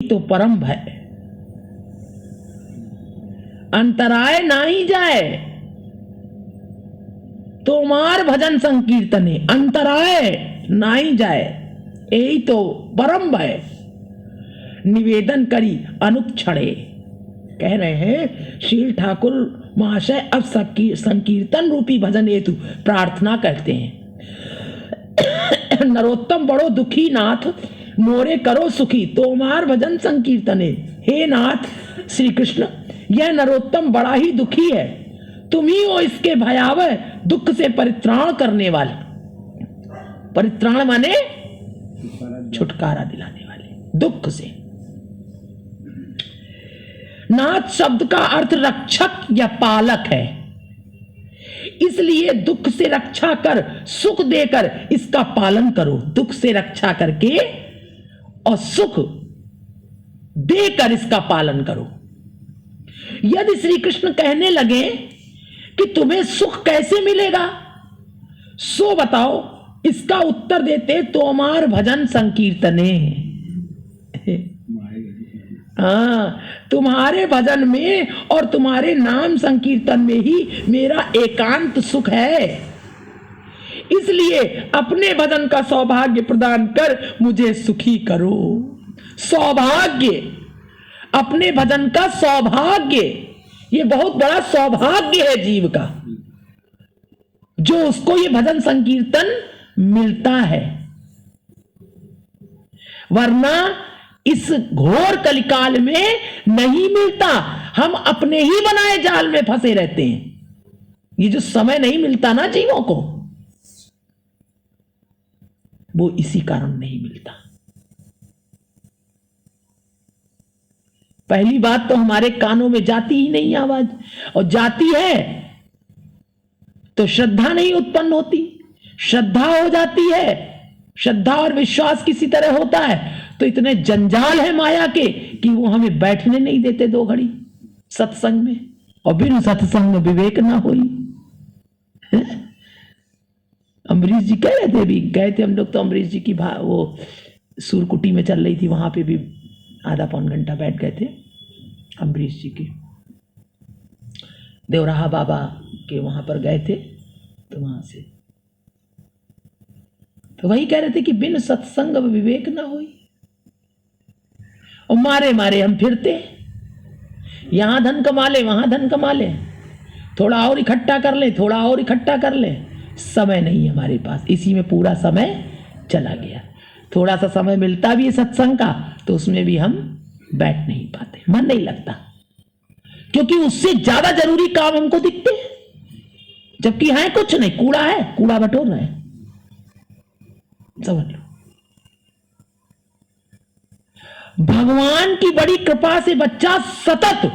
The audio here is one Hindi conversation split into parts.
तो परम भय, अंतराय नाही जाए तोमार भजन संकीर्तने, अंतराय नाही जाए यही तो परम भय। निवेदन करी अनुक्षणे, कह रहे हैं शील ठाकुर महाशय अब संकीर्तन रूपी भजन हेतु प्रार्थना करते हैं। नरोत्तम बड़ो दुखी नाथ मोरे करो सुखी तोमार भजन संकीर्तने। हे नाथ श्री कृष्ण, यह नरोत्तम बड़ा ही दुखी है, तुम ही हो इसके भयावह दुख से परित्राण करने वाले। परित्राण माने छुटकारा दिलाने वाले दुख से। नाथ शब्द का अर्थ रक्षक या पालक है, इसलिए दुख से रक्षा कर सुख देकर इसका पालन करो। दुख से रक्षा करके और सुख देकर इसका पालन करो। यदि श्री कृष्ण कहने लगे कि तुम्हें सुख कैसे मिलेगा, सो बताओ, इसका उत्तर देते तोमार भजन संकीर्तने। हाँ, तुम्हारे भजन में और तुम्हारे नाम संकीर्तन में ही मेरा एकांत सुख है, इसलिए अपने भजन का सौभाग्य प्रदान कर मुझे सुखी करो। सौभाग्य, अपने भजन का सौभाग्य, ये बहुत बड़ा सौभाग्य है जीव का, जो उसको ये भजन संकीर्तन मिलता है। वरना इस घोर कलिकाल में नहीं मिलता। हम अपने ही बनाए जाल में फंसे रहते हैं। ये जो समय नहीं मिलता ना जीवों को, वो इसी कारण नहीं मिलता। पहली बात तो हमारे कानों में जाती ही नहीं आवाज, और जाती है तो श्रद्धा नहीं उत्पन्न होती। श्रद्धा हो जाती है, श्रद्धा और विश्वास किसी तरह होता है तो इतने जंजाल है माया के कि वो हमें बैठने नहीं देते 2 घड़ी सत्संग में। और बिन सत्संग विवेक ना होई। अम्बरीश जी कह रहे थे, भी गए थे हम लोग तो अम्बरीश जी की वो सूरकुटी में चल रही थी, वहां पे भी आधा पौन घंटा बैठ गए थे। अम्बरीश जी की देवराहा बाबा के वहां पर गए थे, तो वहां से तो वही कह रहे थे कि बिन सत्संग विवेक ना होई। और मारे मारे हम फिरते, यहां धन कमा ले वहां धन कमा ले, थोड़ा और इकट्ठा कर ले, थोड़ा और इकट्ठा कर ले। समय नहीं हमारे पास, इसी में पूरा समय चला गया। थोड़ा सा समय मिलता भी है सत्संग का तो उसमें भी हम बैठ नहीं पाते, मन नहीं लगता, क्योंकि उससे ज्यादा जरूरी काम हमको दिखते हैं। जबकि है कुछ नहीं, कूड़ा है, कूड़ा बटोर रहे हैं, समझ लो। भगवान की बड़ी कृपा से बच्चा सतत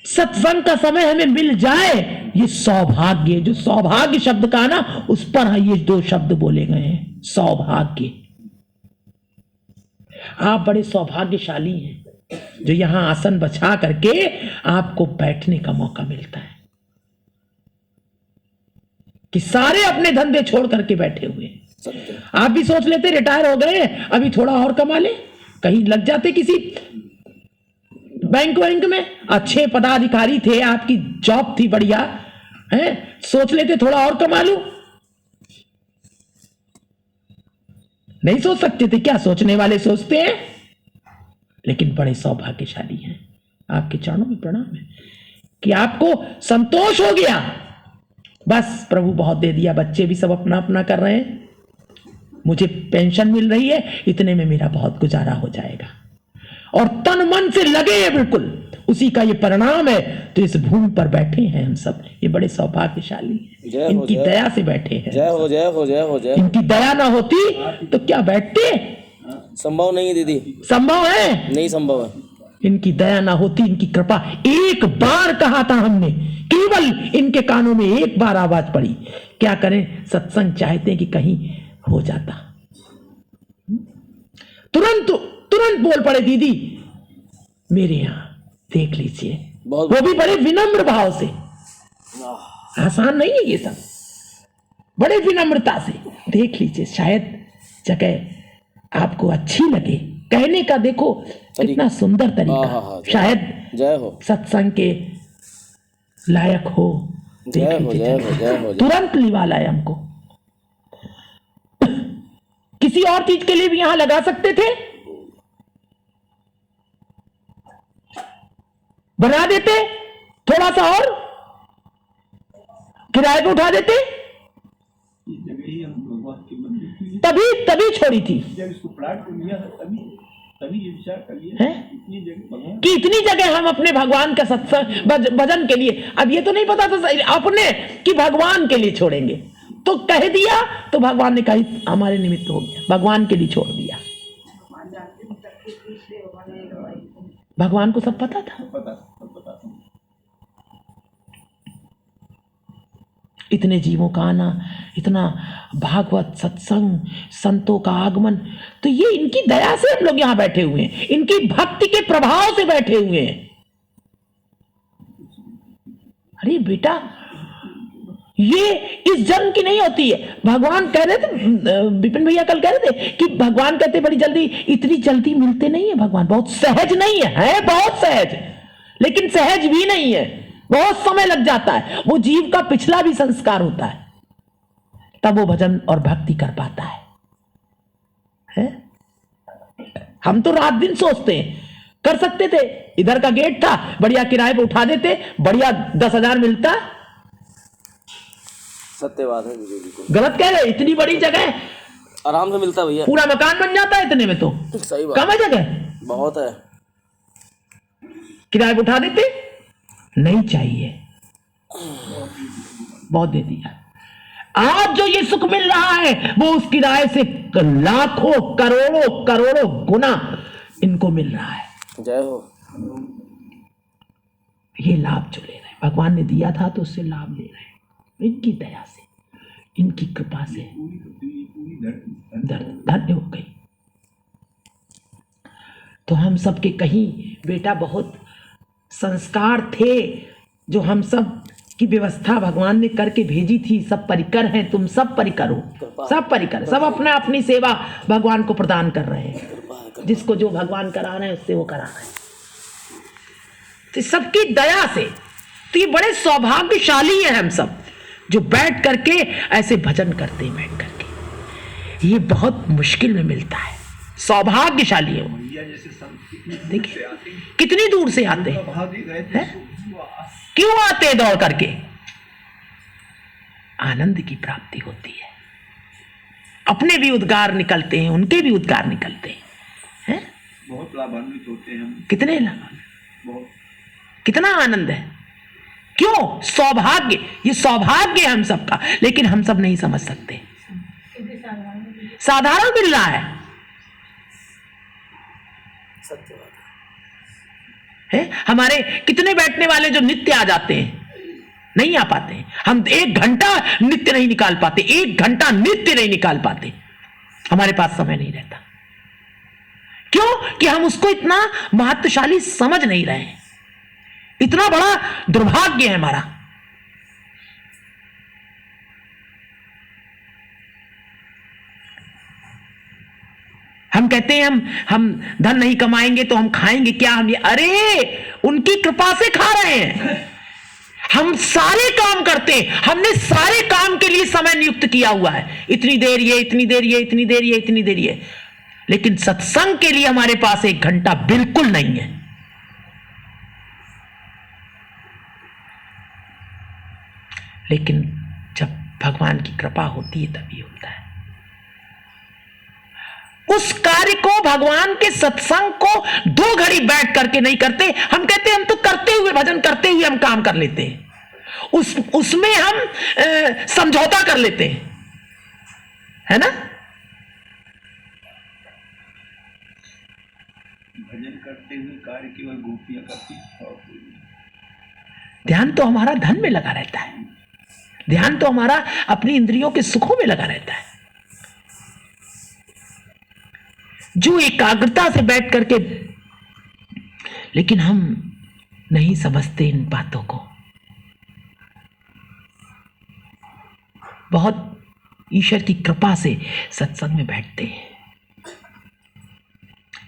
सत्संग का समय हमें मिल जाए, ये सौभाग्य। जो सौभाग्य शब्द का ना, उस पर ये 2 शब्द बोले गए हैं, सौभाग्य। आप बड़े सौभाग्यशाली हैं जो यहां आसन बचा करके आपको बैठने का मौका मिलता है, कि सारे अपने धंधे छोड़ करके बैठे हुए हैं। आप भी सोच लेते रिटायर हो गए, अभी थोड़ा और कमा ले, कहीं लग जाते किसी बैंक में, अच्छे पदाधिकारी थे, आपकी जॉब थी बढ़िया है, सोच लेते थोड़ा और कमा लूं। नहीं सोच सकते थे क्या? सोचने वाले सोचते हैं, लेकिन बड़े सौभाग्यशाली हैं। आपके चरणों में प्रणाम है कि आपको संतोष हो गया, बस प्रभु बहुत दे दिया, बच्चे भी सब अपना अपना कर रहे हैं, मुझे पेंशन मिल रही है, इतने में मेरा बहुत गुजारा हो जाएगा, और तन मन से लगे हैं बिल्कुल, उसी का ये परिणाम है। तो इस भूमि पर बैठे हैं हम सब, ये बड़े सौभाग्यशाली हैं, इनकी दया से बैठे हैं। जय हो जय हो जय हो जय। इनकी दया ना होती तो क्या बैठते? संभव नहीं है दीदी, संभव है? नहीं संभव है। इनकी दया ना होती, इनकी कृपा। एक बार कहा था हमने, केवल इनके कानों में एक बार आवाज पड़ी, क्या करें, सत्संग चाहते हैं कि कहीं हो जाता, तुरंत बोल पड़े, दीदी मेरे यहां देख लीजिए, वो भी बड़े विनम्र भाव से। आसान नहीं है ये सब, बड़े विनम्रता से देख लीजिए, शायद जगह आपको अच्छी लगे कहने का देखो कितना सुंदर हाँ, तरीका, शायद जय हो सत्संग के लायक हो। जय देख हो लीजिए जय हो जय हो। तुरंत लिवा लाए हमको। किसी और चीज के लिए भी यहां लगा सकते थे, बना देते, थोड़ा सा और किराए पे उठा देते, तभी तभी छोड़ी थी। जब इसको प्लाट को लिया तभी तभी ये विचार करिए इतनी जगह कि इतनी जगह हम अपने भगवान का सत्संग भजन के लिए, अब ये तो नहीं पता था अपने कि भगवान के लिए छोड़ेंगे, तो कह दिया तो भगवान ने कहा हमारे निमित्त हो गया, भगवान के लिए छोड़ दिया। भगवान को सब पता था, पता इतने जीवों का आना, इतना भागवत सत्संग, संतों का आगमन, तो ये इनकी दया से हम लोग यहां बैठे हुए हैं, इनकी भक्ति के प्रभाव से बैठे हुए हैं। अरे बेटा ये इस जन्म की नहीं होती है। भगवान कह रहे थे, विपिन भैया कल कह रहे थे कि भगवान कहते बड़ी जल्दी, इतनी जल्दी मिलते नहीं है भगवान, बहुत सहज नहीं है बहुत सहज, लेकिन सहज भी नहीं है, बहुत समय लग जाता है। वो जीव का पिछला भी संस्कार होता है, तब वो भजन और भक्ति कर पाता है? हम तो रात दिन सोचते हैं, कर सकते थे, इधर का गेट था, बढ़िया किराए पे उठा देते, बढ़िया 10,000 मिलता। सत्य बात है बिल्कुल, गलत कह रहे, इतनी बड़ी जगह आराम से मिलता भैया, पूरा मकान बन जाता है इतने में, तो सही बात, कम है जगह, बहुत है। किराए पे उठा देते, नहीं चाहिए, बहुत दे दिया। आज जो ये सुख मिल रहा है वो उस किराए से लाखों करोड़ों करोड़ों गुना इनको मिल रहा है। जय हो। ये लाभ जो ले रहे हैं, भगवान ने दिया था तो उससे लाभ ले रहे हैं, इनकी दया से, इनकी कृपा से धन्य हो गई। तो हम सबके कहीं बेटा बहुत संस्कार थे जो हम सब की व्यवस्था भगवान ने करके भेजी थी। सब परिकर हैं, तुम सब परिकर हो, सब परिकर, सब अपना अपनी सेवा भगवान को प्रदान कर रहे हैं, जिसको जो भगवान करा रहे हैं उससे वो करा रहे हैं, तो सबकी दया से। तो ये बड़े सौभाग्यशाली हैं हम सब जो बैठ करके ऐसे भजन करते हैं, बैठ करके। ये बहुत मुश्किल में मिलता है, सौभाग्यशाली है वो। देखिए कितनी दूर से आते हैं, क्यों आते हैं दौड़ करके? आनंद की प्राप्ति होती है, अपने भी उद्गार निकलते हैं, उनके भी उद्गार निकलते हैं, बहुत लाभान्वित होते हैं हम। कितने बहुत, कितना आनंद है। क्यों? सौभाग्य, ये सौभाग्य है हम सबका, लेकिन हम सब नहीं समझ सकते। साधारण मिल रहा है, सत्य बात है? हमारे कितने बैठने वाले जो नित्य आ जाते हैं, नहीं आ पाते हैं। हम 1 घंटा नित्य नहीं निकाल पाते, 1 घंटा नित्य नहीं निकाल पाते, हमारे पास समय नहीं रहता। क्यों? कि हम उसको इतना महत्वशाली समझ नहीं रहे हैं। इतना बड़ा दुर्भाग्य है हमारा। हम कहते हैं हम धन नहीं कमाएंगे तो हम खाएंगे क्या? हम ये, अरे उनकी कृपा से खा रहे हैं। हम सारे काम करते हैं, हमने सारे काम के लिए समय नियुक्त किया हुआ है, इतनी देर ये, इतनी देर ये, इतनी देर ये, इतनी देर ये, लेकिन सत्संग के लिए हमारे पास 1 घंटा बिल्कुल नहीं है। लेकिन जब भगवान की कृपा होती है तभी होता है। उस कार्य को, भगवान के सत्संग को 2 घड़ी बैठ करके नहीं करते। हम कहते हैं हम तो करते हुए, भजन करते हुए हम काम कर लेते हैं, उसमें हम समझौता कर लेते हैं, है ना? भजन करते हुए कार्य केवल गोपियां करती हैं। ध्यान तो हमारा धन में लगा रहता है, ध्यान तो हमारा अपनी इंद्रियों के सुखों में लगा रहता है। जो एकाग्रता से बैठ करके, लेकिन हम नहीं समझते इन बातों को। बहुत ईश्वर की कृपा से सत्संग में बैठते हैं,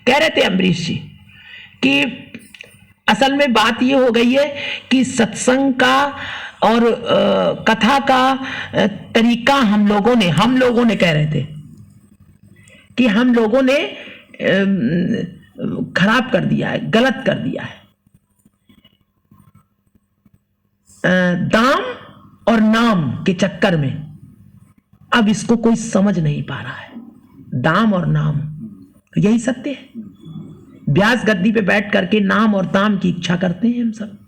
कह रहे थे अम्बरीश जी कि असल में बात ये हो गई है कि सत्संग का और कथा का तरीका हम लोगों ने कह रहे थे कि हम लोगों ने खराब कर दिया है, गलत कर दिया है। दाम और नाम के चक्कर में अब इसको कोई समझ नहीं पा रहा है। दाम और नाम, यही सत्य है। व्यास गद्दी पे बैठ करके नाम और दाम की इच्छा करते हैं हम सब,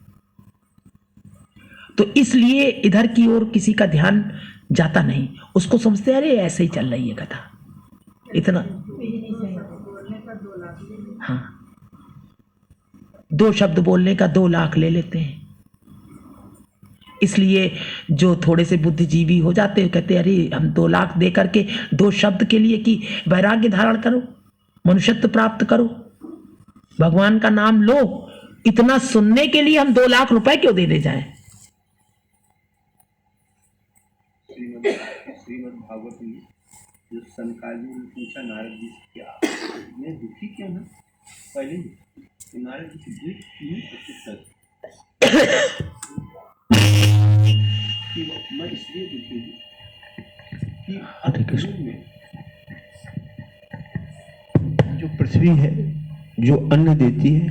तो इसलिए इधर की ओर किसी का ध्यान जाता नहीं। उसको समझते अरे ऐसे ही चल रही है कथा, इतना। हाँ, 2 शब्द बोलने का 2 लाख ले लेते हैं। इसलिए जो थोड़े से बुद्धिजीवी हो जाते हैं कहते हैं अरे हम 2 लाख दे करके 2 शब्द के लिए कि वैराग्य धारण करो, मनुष्यत्व प्राप्त करो, भगवान का नाम लो, इतना सुनने के लिए हम 2 लाख रुपए क्यों देने जाएं? श्रीमद् भागवत में जो सनकादि ने पूछा नारद जी से क्या मैं दुखी क्यों हूँ, पहले तो नारद जी की कि मैं इसलिए दुखी हूँ कि अब में जो पृथ्वी है जो अन्न देती है,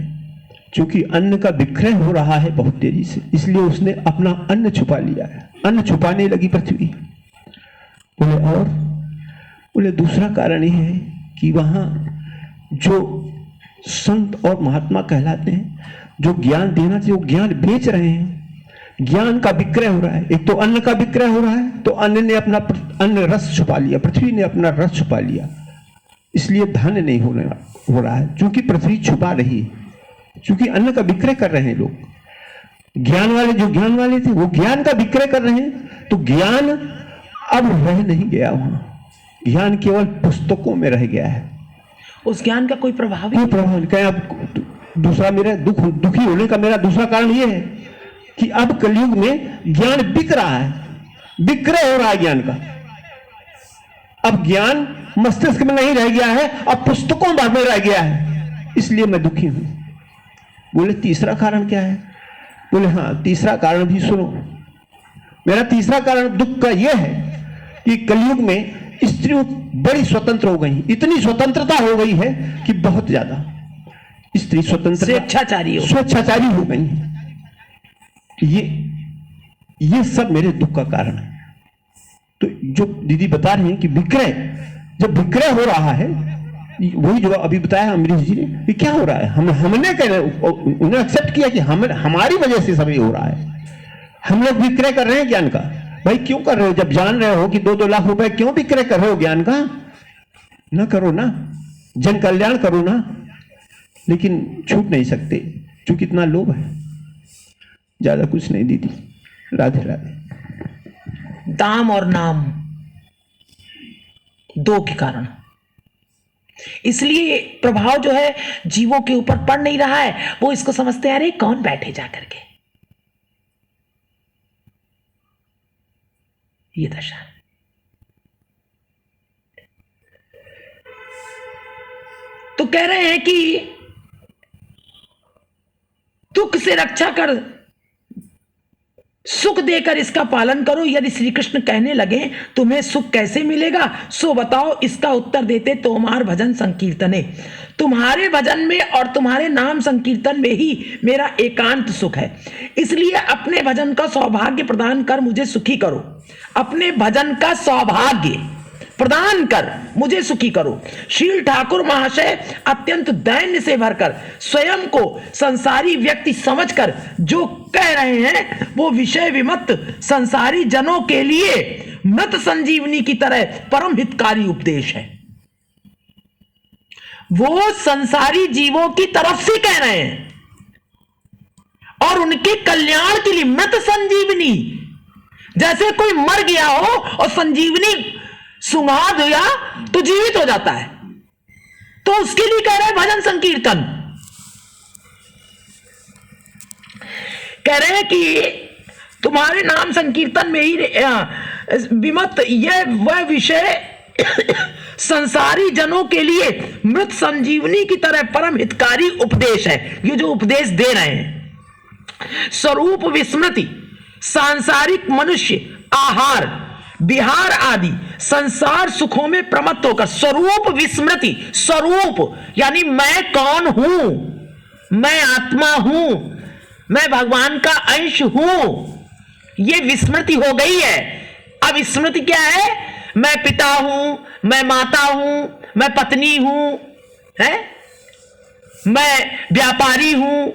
क्योंकि अन्न का विक्रय हो रहा है बहुत तेजी से, इसलिए उसने अपना अन्न छुपा लिया है। अन्न छुपाने लगी पृथ्वी। बोले दूसरा कारण यह है कि वहाँ जो संत और महात्मा कहलाते हैं, जो ज्ञान देना चाहिए वो ज्ञान बेच रहे हैं। ज्ञान का विक्रय हो रहा है। एक तो अन्न का विक्रय हो रहा है, तो अन्न ने अपना अन्न रस छुपा लिया, पृथ्वी ने अपना रस छुपा लिया, इसलिए धान्य नहीं हो रहा है, क्योंकि पृथ्वी छुपा रही है, क्योंकि अन्न का विक्रय कर रहे हैं लोग। ज्ञान वाले जो ज्ञान वाले थे वो ज्ञान का विक्रय कर रहे हैं, तो ज्ञान अब रह नहीं गया वहां। ज्ञान केवल पुस्तकों में रह गया है। उस ज्ञान का कोई प्रभाव नहीं। प्रभाव नहीं। कहें अब दूसरा मेरा दुखी होने का मेरा दूसरा कारण यह है कि अब कलयुग में ज्ञान बिक रहा है, विक्रय हो रहा है ज्ञान का। अब ज्ञान मस्तिष्क में नहीं रह गया है, अब पुस्तकों में रह गया है, इसलिए मैं दुखी हूं। बोले तीसरा कारण क्या है? बोले हाँ, तीसरा कारण भी सुनो। मेरा तीसरा कारण दुख का यह है कि कलयुग में स्त्रियों बड़ी स्वतंत्र हो गई, इतनी स्वतंत्रता हो गई है कि बहुत ज्यादा स्त्री स्वतंत्र स्वेच्छाचारी हो गई। ये सब मेरे दुख का कारण है। तो जो दीदी बता रहे हैं कि विक्रय, जब विक्रय हो रहा है, वही जो अभी बताया अमरीश जी ने, ये क्या हो रहा है? हमने उन्हें एक्सेप्ट किया कि हमारी वजह से सब ये हो रहा है। हम लोग विक्रय कर रहे हैं ज्ञान का। भाई क्यों कर रहे हो? जब जान रहे हो कि 2-2 लाख रुपए क्यों विक्रय कर रहे हो ज्ञान का? ना करो ना, जन कल्याण करो ना। लेकिन छूट नहीं सकते क्योंकि इतना लोभ है। ज्यादा कुछ नहीं दीदी, राधे राधे। दाम और नाम 2 के कारण, इसलिए प्रभाव जो है जीवों के ऊपर पड़ नहीं रहा है। वो इसको समझते हैं अरे कौन बैठे जा करके, ये दशा है। तो कह रहे हैं कि दुख से रक्षा कर, सुख देकर इसका पालन करो। यदि श्री कृष्ण कहने लगे तुम्हें सुख कैसे मिलेगा, सो बताओ। इसका उत्तर देते तोमार भजन संकीर्तने, तुम्हारे भजन में और तुम्हारे नाम संकीर्तन में ही मेरा एकांत सुख है। इसलिए अपने भजन का सौभाग्य प्रदान कर मुझे सुखी करो। अपने भजन का सौभाग्य प्रदान कर मुझे सुखी करो। शील ठाकुर महाशय अत्यंत दैन्य से भरकर स्वयं को संसारी व्यक्ति समझकर जो कह रहे हैं वो विषय विमत्त संसारी जनों के लिए मृत संजीवनी की तरह परम हितकारी उपदेश है। वो संसारी जीवों की तरफ से कह रहे हैं और उनके कल्याण के लिए मृत संजीवनी, जैसे कोई मर गया हो और संजीवनी सुंघा दिया तो जीवित हो जाता है, तो उसके लिए कह रहे हैं भजन संकीर्तन। कह रहे हैं कि तुम्हारे नाम संकीर्तन में ही विमत यह वह विषय संसारी जनों के लिए मृत संजीवनी की तरह परम हितकारी उपदेश है ये जो उपदेश दे रहे हैं। स्वरूप विस्मृति, सांसारिक मनुष्य आहार विहार आदि संसार सुखों में प्रमत्त होकर, स्वरूप विस्मृति, स्वरूप यानी मैं कौन हूं, मैं आत्मा हूं, मैं भगवान का अंश हूं, ये विस्मृति हो गई है। अब स्मृति क्या है? मैं पिता हूं, मैं माता हूं, मैं पत्नी हूं, है, मैं व्यापारी हूं,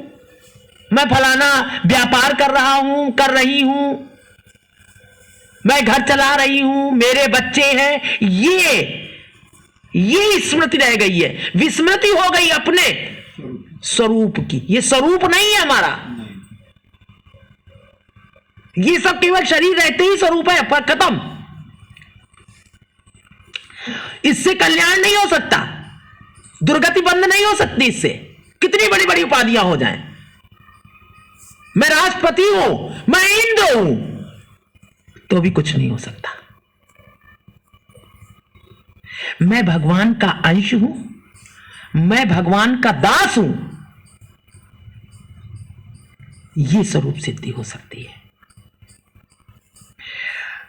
मैं फलाना व्यापार कर रहा हूं, कर रही हूं, मैं घर चला रही हूं, मेरे बच्चे हैं, ये स्मृति रह गई है। विस्मृति हो गई अपने स्वरूप की। ये स्वरूप नहीं है हमारा, ये सब केवल शरीर रहते ही स्वरूप है, पर खत्म। इससे कल्याण नहीं हो सकता, दुर्गति बंद नहीं हो सकती इससे, कितनी बड़ी बड़ी उपाधियां हो जाएं। मैं राष्ट्रपति हूं, मैं इंद्र हूं, तो भी कुछ नहीं हो सकता। मैं भगवान का अंश हूं, मैं भगवान का दास हूं, यह स्वरूप सिद्धि हो सकती है।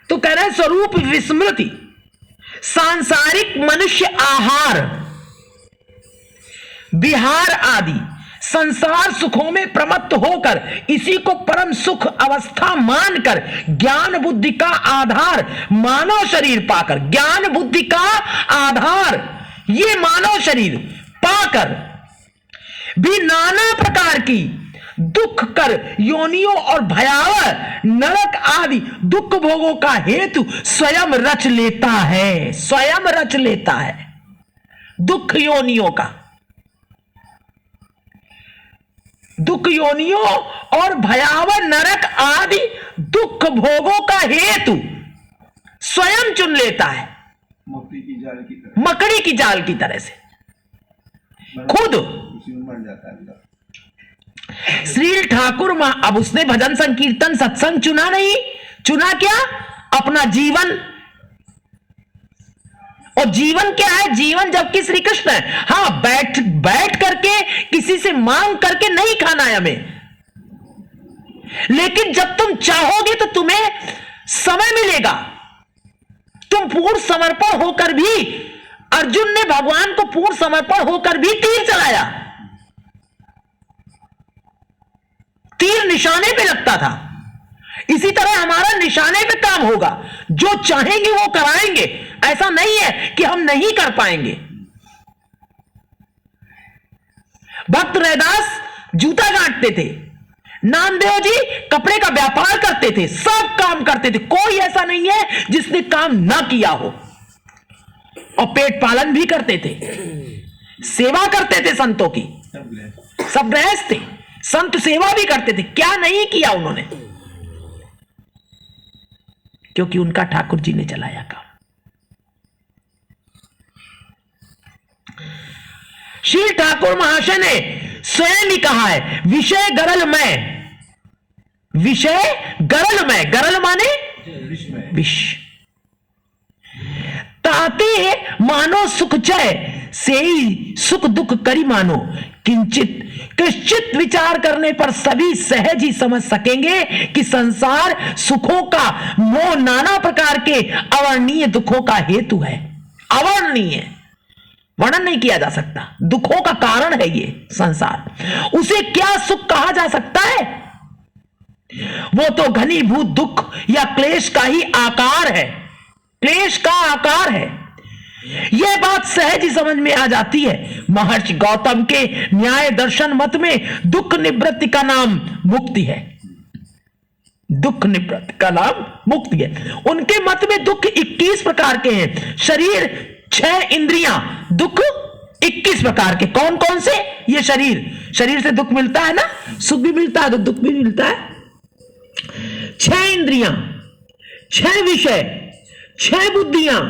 तो कह रहे स्वरूप विस्मृति, सांसारिक मनुष्य आहार विहार आदि संसार सुखों में प्रमत्त होकर इसी को परम सुख अवस्था मानकर ज्ञान बुद्धि का आधार मानव शरीर पाकर, ज्ञान बुद्धि का आधार ये मानव शरीर पाकर भी नाना प्रकार की दुख कर योनियों और भयावह नरक आदि दुख भोगों का हेतु स्वयं रच लेता है, स्वयं रच लेता है दुख योनियों का, दुख योनियों और भयावह नरक आदि दुख भोगों का हेतु स्वयं चुन लेता है, मकड़ी की जाल की तरह से खुद मर जाता है। श्री ठाकुर अब उसने भजन संकीर्तन सत्संग चुना नहीं, चुना क्या? अपना जीवन। और जीवन क्या है? जीवन जबकि श्री कृष्ण है। हाँ, बैठ करके किसी से मांग करके नहीं खाना है हमें, लेकिन जब तुम चाहोगे तो तुम्हें समय मिलेगा। तुम पूर्ण समर्पण होकर भी, अर्जुन ने भगवान को पूर्ण समर्पण होकर भी तीर चलाया, तीर निशाने पे लगता था। इसी तरह हमारा निशाने पे काम होगा, जो चाहेंगे वो कराएंगे। ऐसा नहीं है कि हम नहीं कर पाएंगे। भक्त रैदास जूता गांठते थे, नामदेव जी कपड़े का व्यापार करते थे, सब काम करते थे, कोई ऐसा नहीं है जिसने काम ना किया हो। और पेट पालन भी करते थे, सेवा करते थे संतों की, सब गृहस्थ थे, संत सेवा भी करते थे। क्या नहीं किया उन्होंने? क्योंकि उनका ठाकुर जी ने चलाया काम। श्री ठाकुर महाशय ने स्वयं ही कहा है, विषय गरल में, विषय गरल में, गरल माने विष, ताते मानो सुख चय से ही सुख दुख करी मानो, किंचित कृश्चित विचार करने पर सभी सहज ही समझ सकेंगे कि संसार सुखों का मोह नाना प्रकार के अवर्णनीय दुखों का हेतु है। अवर्णनीय, वर्णन नहीं किया जा सकता, दुखों का कारण है ये संसार। उसे क्या सुख कहा जा सकता है? वो तो घनीभूत दुख या क्लेश का ही आकार है, क्लेश का आकार है। यह बात सहज ही समझ में आ जाती है। महर्षि गौतम के न्याय दर्शन मत में दुख निवृत्ति का नाम मुक्ति है, दुख निवृत्ति का नाम मुक्ति है। उनके मत में दुख 21 प्रकार के हैं। शरीर 6 इंद्रियां, दुख 21 प्रकार के। कौन कौन से? ये शरीर, शरीर से दुख मिलता है ना, सुख भी मिलता है तो दुख भी मिलता है। 6 इंद्रियां, 6 विषय, 6 बुद्धियां,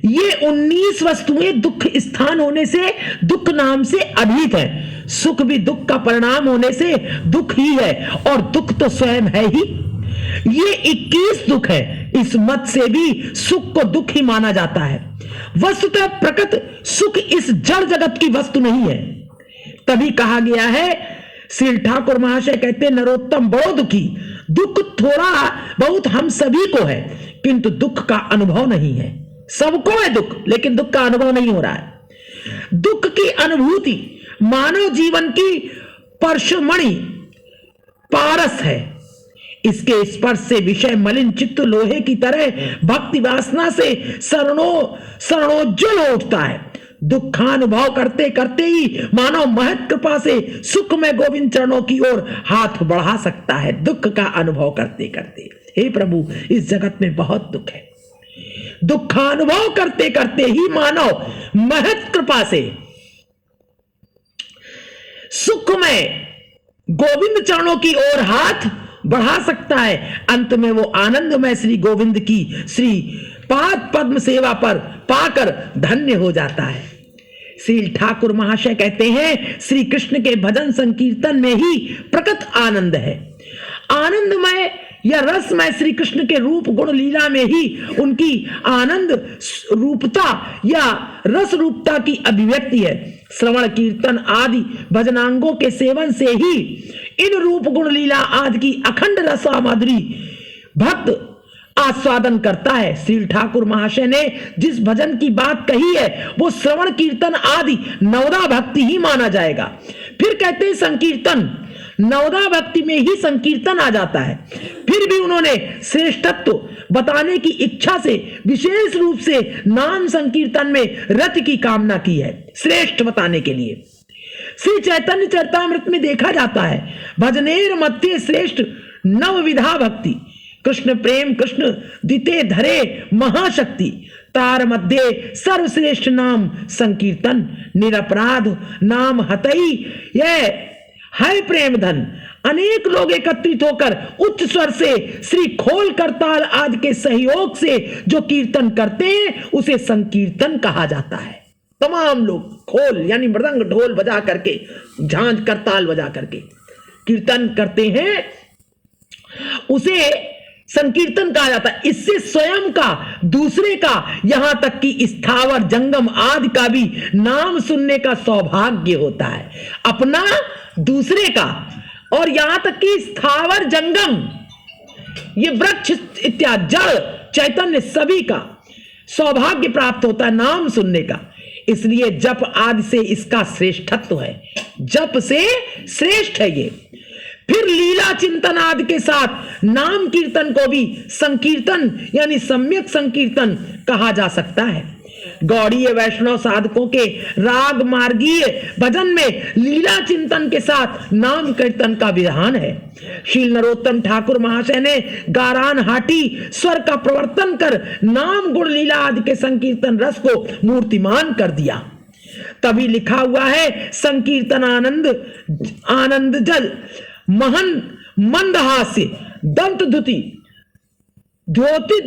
ये 19 वस्तुएं दुख स्थान होने से दुख नाम से अभीत है। सुख भी दुख का परिणाम होने से दुख ही है, और दुख तो स्वयं है ही। ये 21 दुख है। इस मत से भी सुख को दुख ही माना जाता है। वस्तुतः प्रकृत सुख इस जड़ जगत की वस्तु नहीं है। तभी कहा गया है, श्री ठाकुर महाशय कहते, नरोत्तम बड़ो दुखी, दुख थोड़ा बहुत हम सभी को है, किंतु दुख का अनुभव नहीं है। सबको है दुख, लेकिन दुख का अनुभव नहीं हो रहा है। दुख की अनुभूति मानव जीवन की परशुमणि पारस है। इसके स्पर्श से विषय मलिन चित्त लोहे की तरह भक्ति वासना से शरणोज्ज्वल हो उठता है। दुखानुभव करते करते ही मानव महत कृपा से सुख में गोविंद चरणों की ओर हाथ बढ़ा सकता है। दुख का अनुभव करते करते, हे प्रभु, इस जगत में बहुत दुख है। दुखानुभव करते करते ही मानव महत कृपा से सुख में गोविंद चरणों की ओर हाथ बढ़ा सकता है। अंत में वो आनंदमय श्री गोविंद की श्री पाद पद्म सेवा पर पाकर धन्य हो जाता है। श्री ठाकुर महाशय कहते हैं, श्री कृष्ण के भजन संकीर्तन में ही प्रकट आनंद है। आनंदमय या रसमय श्री कृष्ण के रूप गुण लीला में ही उनकी आनंद रूपता या रस रूपता की अभिव्यक्ति है। श्रवण कीर्तन आदि भजनांगों के सेवन से ही इन रूप गुण लीला आदि की अखंड रसा माधुरी भक्त आस्वादन करता है। श्री ठाकुर महाशय ने जिस भजन की बात कही है वो श्रवण कीर्तन आदि नवदा भक्ति ही माना जाएगा। फिर कहते हैं संकीर्तन, नवदा भक्ति में ही संकीर्तन आ जाता है। फिर भी उन्होंने श्रेष्ठत्व बताने की इच्छा से विशेष रूप से नाम संकीर्तन में रति की कामना की है, श्रेष्ठ बताने के लिए। श्री चैतन्य चरितामृत में देखा जाता है, भजनेर मध्य श्रेष्ठ नव विधा भक्ति, कृष्ण प्रेम कृष्ण दिते धरे महाशक्ति, तार मध्य सर्वश्रेष्ठ नाम संकीर्तन, निरपराध नाम हतई यह है प्रेम धन। अनेक लोग एकत्रित होकर उच्च स्वर से श्री खोल करताल आदि के सहयोग से जो कीर्तन करते हैं उसे संकीर्तन कहा जाता है। तमाम लोग खोल यानी मृदंग ढोल बजा करके, झांझ करताल बजा करके कीर्तन करते हैं, उसे संकीर्तन कहा जाता है। इससे स्वयं का, दूसरे का, यहां तक कि स्थावर जंगम आदि का भी नाम सुनने का सौभाग्य होता है। अपना, दूसरे का, और यहां तक कि स्थावर जंगम, ये वृक्ष इत्यादि जड़ चैतन्य सभी का सौभाग्य प्राप्त होता है नाम सुनने का। इसलिए जप आदि से इसका श्रेष्ठत्व है, जप से श्रेष्ठ है ये। फिर लीला चिंतन आदि के साथ नाम कीर्तन को भी संकीर्तन यानी सम्यक संकीर्तन कहा जा सकता है। गौड़ीय वैष्णव साधकों के राग मार्गीय भजन में लीला चिंतन के साथ नाम कीर्तन का विधान है। श्री नरोत्तम ठाकुर महाशय ने गारान हाटी स्वर का प्रवर्तन कर नाम गुण लीला आदि के संकीर्तन रस को मूर्तिमान कर दिया। तभी लिखा हुआ है, संकीर्तन आनंद आनंद जल महन मंदहास्य दंत धुति द्योति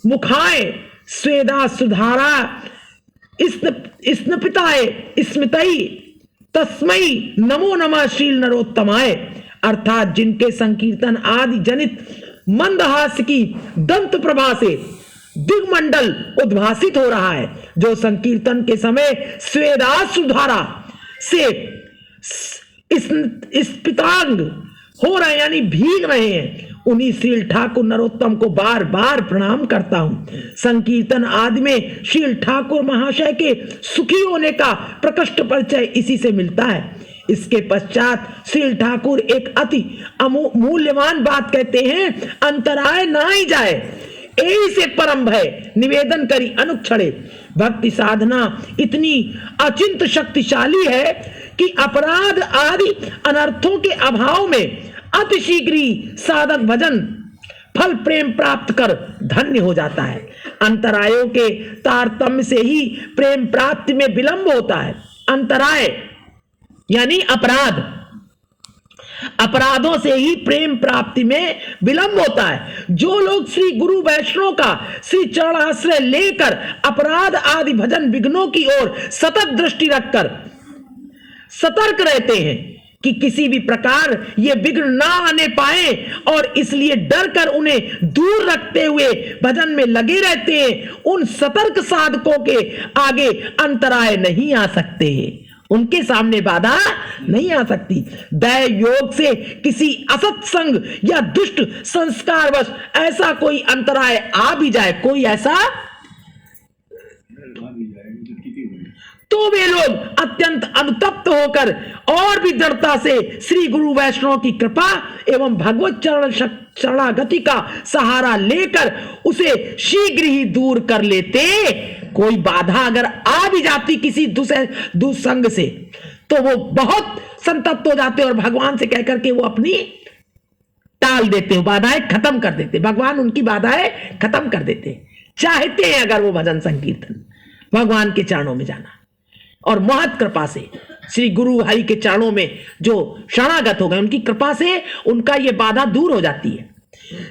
मुखाए स्वेदा सुधारा स्नपिताए स्मितई तस्मई नमो नमः श्री नरोत्तमाय। अर्थात जिनके संकीर्तन आदि जनित मंदहास्य की दंत प्रभा से दिग्मंडल उद्भासित हो रहा है, जो संकीर्तन के समय स्वेदा सुधारा से स्पितांग हो रहे यानी भीग रहे हैं, उन्हीं श्री ठाकुर नरोत्तम को बार बार प्रणाम करता हूं। संकीर्तन आदि में श्री ठाकुर महाशय के सुखी होने का प्रकृष्ट परिचय इसी से मिलता है। इसके पश्चात श्री ठाकुर एक अति मूल्यवान बात कहते हैं, अंतराय ना ही जाए यही से परम भय निवेदन करी अनुक्षणे। भक्ति साधना इतनी अचिंत शक्तिशाली है कि अपराध आदि अनर्थों के अभाव में अतिशीघ्र ही साधक भजन फल प्रेम प्राप्त कर धन्य हो जाता है। अंतरायों के तारतम्य से ही प्रेम प्राप्ति में विलंब होता है। अंतराय यानी अपराध, अपराधों से ही प्रेम प्राप्ति में विलंब होता है। जो लोग श्री गुरु वैष्णव का श्री चरण आश्रय लेकर अपराध आदि भजन विघ्नों की ओर सतत दृष्टि रखकर सतर्क रहते हैं, कि किसी भी प्रकार ये विघ्न ना आने पाए, और इसलिए डर कर उन्हें दूर रखते हुए भजन में लगे रहते हैं। उन सतर्क साधकों के आगे अंतराय नहीं आ सकते, उनके सामने बाधा नहीं आ सकती। दय योग से किसी असत्संग या दुष्ट संस्कारवश ऐसा कोई अंतराय आ भी जाए, कोई ऐसा, तो वे लोग अत्यंत अनुतप्त होकर और भी दृढ़ता से श्री गुरु वैष्णव की कृपा एवं भगवत चरण शरणागति का सहारा लेकर उसे शीघ्र ही दूर कर लेते। कोई बाधा अगर आ भी जाती किसी दुसंग से, तो वो बहुत संतप्त हो जाते और भगवान से कहकर के वो अपनी टाल देते, बाधाएं खत्म कर देते, भगवान उनकी बाधाएं खत्म कर देते। चाहते हैं अगर वो भजन संकीर्तन भगवान के चरणों में जाना, और महत कृपा से श्री गुरु हरि के चरणों में जो शरणागत हो गए, उनकी कृपा से उनका ये बाधा दूर हो जाती है।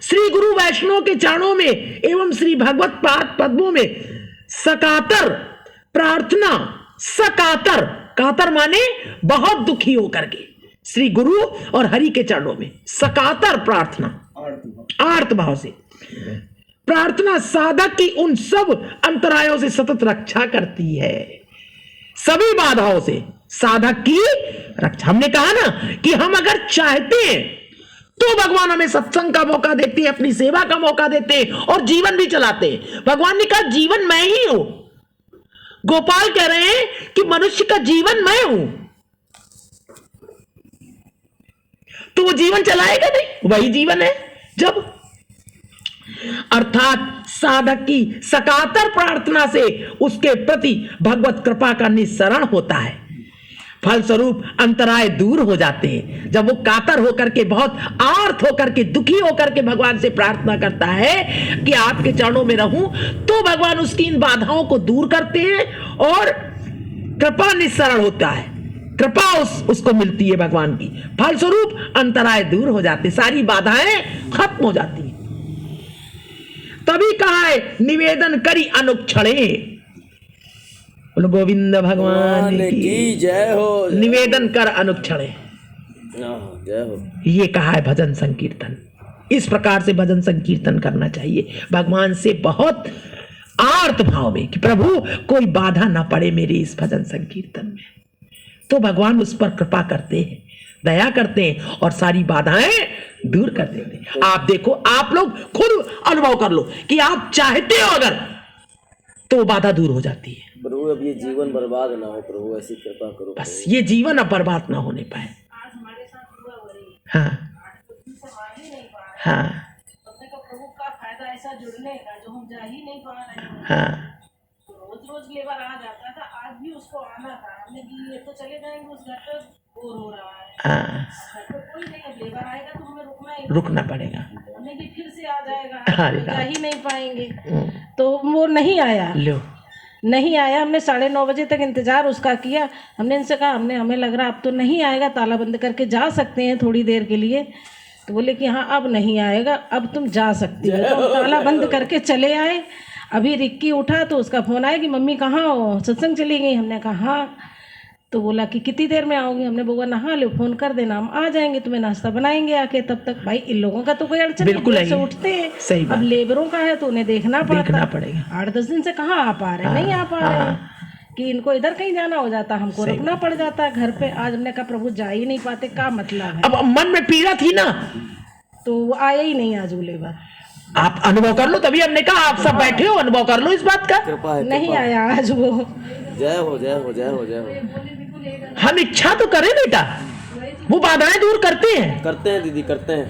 श्री गुरु वैष्णव के चरणों में एवं श्री भगवत पाद पद्मों में सकातर प्रार्थना, सकातर, कातर माने बहुत दुखी होकर के श्री गुरु और हरि के चरणों में सकातर प्रार्थना, आर्त भाव से प्रार्थना साधक की उन सब अंतरायों से सतत रक्षा करती है। सभी बाधाओं से साधक की रक्षा। हमने कहा ना कि हम अगर चाहते हैं तो भगवान हमें सत्संग का मौका देते हैं, अपनी सेवा का मौका देते हैं और जीवन भी चलाते हैं। भगवान ने कहा जीवन मैं ही हूं। गोपाल कह रहे हैं कि मनुष्य का जीवन मैं हूं, तो वो जीवन चलाएगा नहीं, वही जीवन है। जब अर्थात साधक की सकातर प्रार्थना से उसके प्रति भगवत कृपा का निस्सरण होता है, फलस्वरूप अंतराय दूर हो जाते हैं। जब वो कातर होकर के, बहुत आर्त होकर के, दुखी होकर के भगवान से प्रार्थना करता है कि आपके चरणों में रहूं, तो भगवान उसकी इन बाधाओं को दूर करते हैं और कृपा निस्सरण होता है, कृपा उसको मिलती है भगवान की। फलस्वरूप अंतराय दूर हो जाते, सारी बाधाएं खत्म हो जाती हैं। तभी कहा है निवेदन करी अनुक्षणे, बोलो गोविंद भगवान की जय हो। निवेदन कर अनुक्षणे, जय हो। ये कहा है भजन संकीर्तन। इस प्रकार से भजन संकीर्तन करना चाहिए भगवान से बहुत आर्त भाव में कि प्रभु कोई बाधा ना पड़े मेरे इस भजन संकीर्तन में, तो भगवान उस पर कृपा करते हैं, दया करते हैं और सारी बाधाएं दूर कर देते हैं। आप देखो, आप लोग खुद अनुभव कर लो कि आप चाहते हो अगर, तो वो बाधा दूर हो जाती है। प्रभु अब ये जीवन बर्बाद ना हो, प्रभु ऐसी कृपा करो, बस ये जीवन अब बर्बाद ना होने पाए। हाँ हाँ प्रभु का फायदा ऐसा जुड़ने का जो हम जा ही नहीं पा रहे हैं। हाँ, रोज रोज लेबर आ जाता था, आज भी उसको आना था। हमने कि ये तो चले जाएंगे, उस घर पे बोर हो रहा है, हाँ, घर पे कोई नहीं है, लेबर आएगा तो हमें रुकना पड़ेगा। हमने कि फिर से आ जाएगा, अरे जा ही नहीं पाएंगे। तो वो नहीं आया, लो नहीं आया। हमने 9:30 बजे तक इंतजार उसका किया। हमने इनसे कहा हमें लग रहा अब तो नहीं आएगा, ताला बंद करके जा सकते हैं थोड़ी देर के लिए। तो बोले कि हाँ अब नहीं आएगा, अब तुम जा सकती हो। तो हम ताला बंद करके चले आए। अभी रिक्की उठा तो उसका फ़ोन आया कि मम्मी कहाँ हो, सत्संग चली गई। हमने कहा हाँ। तो बोला कि कितनी देर में आओगी। हमने बोला नहा लो, फ़ोन कर देना, हम आ जाएंगे, तुम्हें नाश्ता बनाएंगे आके। तब तक भाई इन लोगों का तो कोई अड़चन बिल्कुल नहीं, नहीं से उठते हैं। सही बात। अब लेबरों का है तो उन्हें देखना पड़ेगा। 8-10 दिन से कहाँ आ पा रहे, नहीं आ पा रहे कि इनको इधर कहीं जाना हो जाता, हमको रुकना पड़ जाता है घर पे। आज हमने कहा प्रभु जा ही नहीं पाते, क्या मतलब है। अब मन में पीड़ा थी ना, तो वो आया ही नहीं आज वो लेबर। आप अनुभव कर लो, तभी हमने कहा आप सब बैठे हो, अनुभव कर लो इस बात का। कृपा है, नहीं आया आज वो। जय हो जय हो जय हो जय हो। हम इच्छा तो करें बेटा, वो बाधाएं दूर करते हैं। करते हैं दीदी, करते हैं।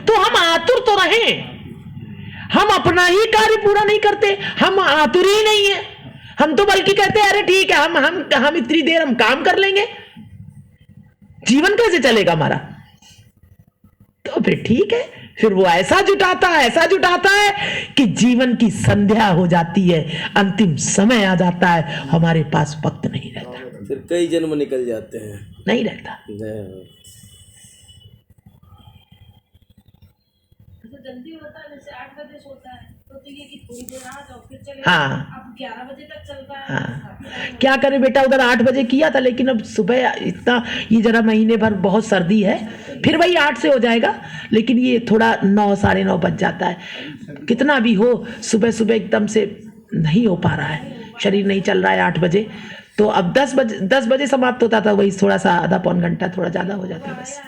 तो हम आतुर तो रहे, हम अपना ही कार्य पूरा नहीं करते, हम आतुर ही नहीं है। हम तो बल्कि कहते हैं अरे ठीक है, हम इतनी देर हम काम कर लेंगे, जीवन कैसे चलेगा हमारा। तो फिर ठीक है, फिर वो ऐसा जुटाता है कि जीवन की संध्या हो जाती है, अंतिम समय आ जाता है, हमारे पास वक्त नहीं रहता, फिर कई जन्म निकल जाते हैं, नहीं रहता। जय हो। जल्दी होता है, जैसे 8 बजे सोता है तो तो ये कि थोड़ी देर आ जाओ फिर चले हाँ अब 11 बजे तक चलता है हाँ, क्या करें बेटा, उधर 8 बजे किया था, लेकिन अब सुबह इतना, ये जरा महीने भर बहुत सर्दी है, फिर वही 8 से हो जाएगा, लेकिन ये थोड़ा 9 साढ़े 9 बज जाता है। कितना भी हो, सुबह सुबह एकदम से नहीं हो पा रहा है, शरीर नहीं चल रहा है 8 बजे। तो अब 10 बजे समाप्त होता था, वही थोड़ा सा आधा पौन घंटा थोड़ा ज़्यादा हो जाता है बस।